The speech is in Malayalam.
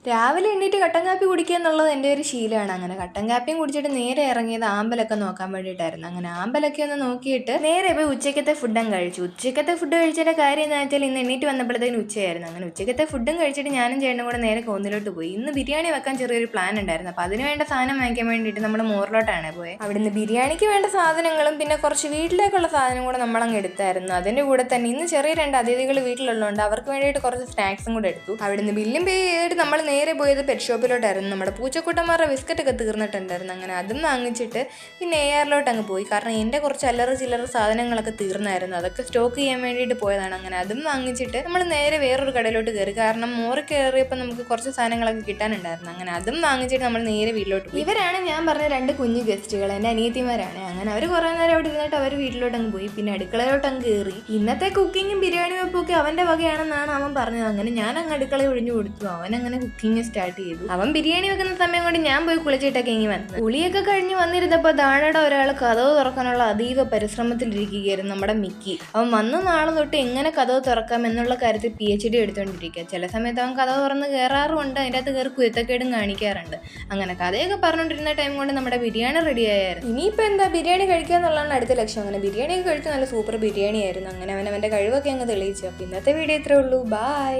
രാവിലെ എണ്ണീറ്റ് കട്ടൻ കാപ്പി കുടിക്കുക എന്നുള്ളത് എൻ്റെ ഒരു ശീലമാണ്. അങ്ങനെ കട്ടൻ കാപ്പിയും കുടിച്ചിട്ട് നേരെ ഇറങ്ങിയത് ആമ്പലൊക്കെ നോക്കാൻ വേണ്ടിയിട്ടായിരുന്നു. അങ്ങനെ ആമ്പലൊക്കെ ഒന്ന് നോക്കിയിട്ട് നേരെ പോയി ഉച്ചക്കത്തെ ഫുഡും കഴിച്ചു. ഉച്ചക്കത്തെ ഫുഡ് കഴിച്ചതിൻ്റെ കാര്യം എന്താ വെച്ചാൽ ഇന്ന് എണ്ണീറ്റ് വന്നപ്പോഴത്തേക്കും ഉച്ചയായിരുന്നു. അങ്ങനെ ഉച്ചക്കത്തെ ഫുഡും കഴിച്ചിട്ട് ഞാനും ചേട്ടനും കൂടെ നേരെ കോന്നിലോട്ട് പോയി. ഇന്ന് ബിരിയാണി വെക്കാൻ ചെറിയൊരു പ്ലാൻ ഉണ്ടായിരുന്നു. അപ്പോൾ അതിന് വേണ്ട സാധനം വാങ്ങിക്കാൻ വേണ്ടിയിട്ട് നമ്മൾ മോറിലോട്ടാണ് പോയത്. അവിടുന്ന് ബിരിയാണിക്ക് വേണ്ട സാധനങ്ങളും പിന്നെ കുറച്ച് വീട്ടിലേക്കുള്ള സാധനം കൂടെ നമ്മളങ്ങ് എടുത്തായിരുന്നു. അതിൻ്റെ കൂടെ തന്നെ ഇന്ന് ചെറിയ 2 അതിഥികൾ വീട്ടിലുള്ളതുകൊണ്ട് അവർക്ക് വേണ്ടിയിട്ട് കുറച്ച് സ്നാക്സും കൂടെ എടുത്തു. അവിടുന്ന് ബില്ലും പേ ചെയ്തിട്ട് നമ്മൾ നേരെ പോയത് പെറ്റ് ഷോപ്പിലോട്ടായിരുന്നു. നമ്മുടെ പൂച്ചക്കുട്ടന്മാരുടെ ബിസ്ക്കറ്റൊക്കെ തീർന്നിട്ടുണ്ടായിരുന്നു. അങ്ങനെ അതും വാങ്ങിച്ചിട്ട് പിന്നെ AR-ലോട്ട് അങ്ങ് പോയി. കാരണം എൻ്റെ കുറച്ച് അല്ലറ ചില്ലറ സാധനങ്ങളൊക്കെ തീർന്നായിരുന്നു. അതൊക്കെ സ്റ്റോക്ക് ചെയ്യാൻ വേണ്ടിയിട്ട് പോയതാണ്. അങ്ങനെ അതും വാങ്ങിച്ചിട്ട് നമ്മൾ നേരെ വേറൊരു കടയിലോട്ട് കയറി. കാരണം മോറി കയറിയപ്പോൾ നമുക്ക് കുറച്ച് സാധനങ്ങളൊക്കെ കിട്ടാനുണ്ടായിരുന്നു. അങ്ങനെ അതും വാങ്ങിച്ചിട്ട് നമ്മൾ നേരെ വീട്ടിലോട്ട് പോയി. ഇവരാണ് ഞാൻ പറഞ്ഞ 2 കുഞ്ഞു ഗസ്റ്റുകൾ, എൻ്റെ അനിയത്തിമാരാണ്. അങ്ങനെ അവർ കുറേ നേരം അവിടെ ഇരുന്നിട്ട് അവർ വീട്ടിലോട്ട് അങ്ങ് പോയി. പിന്നെ അടുക്കളയിലോട്ട് അങ്ങ് കയറി. ഇന്നത്തെ കുക്കിങ്ങും ബിരിയാണി വെപ്പൊക്കെ അവൻ്റെ വകയാണെന്നാണ് അവൻ പറഞ്ഞത്. അങ്ങനെ ഞാൻ അങ്ങ് അടുക്കള ഒഴിഞ്ഞു കൊടുത്തു. അവൻ അങ്ങനെ കുക്കിംഗ് സ്റ്റാർട്ട് ചെയ്തു. അവൻ ബിരിയാണി വെക്കുന്ന സമയം കൊണ്ട് ഞാൻ പോയി കുളിച്ചിട്ടൊക്കെ ഇങ്ങി വന്നു. കുളിയൊക്കെ കഴിഞ്ഞ് വന്നിരുന്നപ്പോൾ താഴെ ഒരാൾ കതവ് തുറക്കാനുള്ള അതീവ പരിശ്രമത്തിലിരിക്കുകയായിരുന്നു നമ്മുടെ മിക്കി. അവൻ വന്ന നാളെ തൊട്ട് എങ്ങനെ കതവ് തുറക്കാം എന്നുള്ള കാര്യത്തിൽ PhD എടുത്തുകൊണ്ടിരിക്കുക. ചില സമയത്ത് അവൻ കതവ് തുറന്ന് കയറാറുമുണ്ട്, അതിൻ്റെ അകത്ത് കയറി കുരുത്തക്കേടും കാണിക്കാറുണ്ട്. അങ്ങനെ കഥയൊക്കെ പറഞ്ഞുകൊണ്ടിരുന്ന ടൈം കൊണ്ട് നമ്മുടെ ബിരിയാണി റെഡി ആയായിരുന്നു. ഇനിയിപ്പോൾ എന്താ ബിരിയാണി കഴിക്കുക എന്നുള്ളതാണ് അടുത്ത ലക്ഷ്യം. അങ്ങനെ ബിരിയാണിയൊക്കെ കഴിച്ച് നല്ല സൂപ്പർ ബിരിയാണി ആയിരുന്നു. അങ്ങനെ അവൻ്റെ കഴിവൊക്കെ അങ്ങ് തെളിയിച്ചു. അപ്പോൾ ഇന്നത്തെ വീഡിയോ ഇത്രേ ഉള്ളൂ. ബൈ.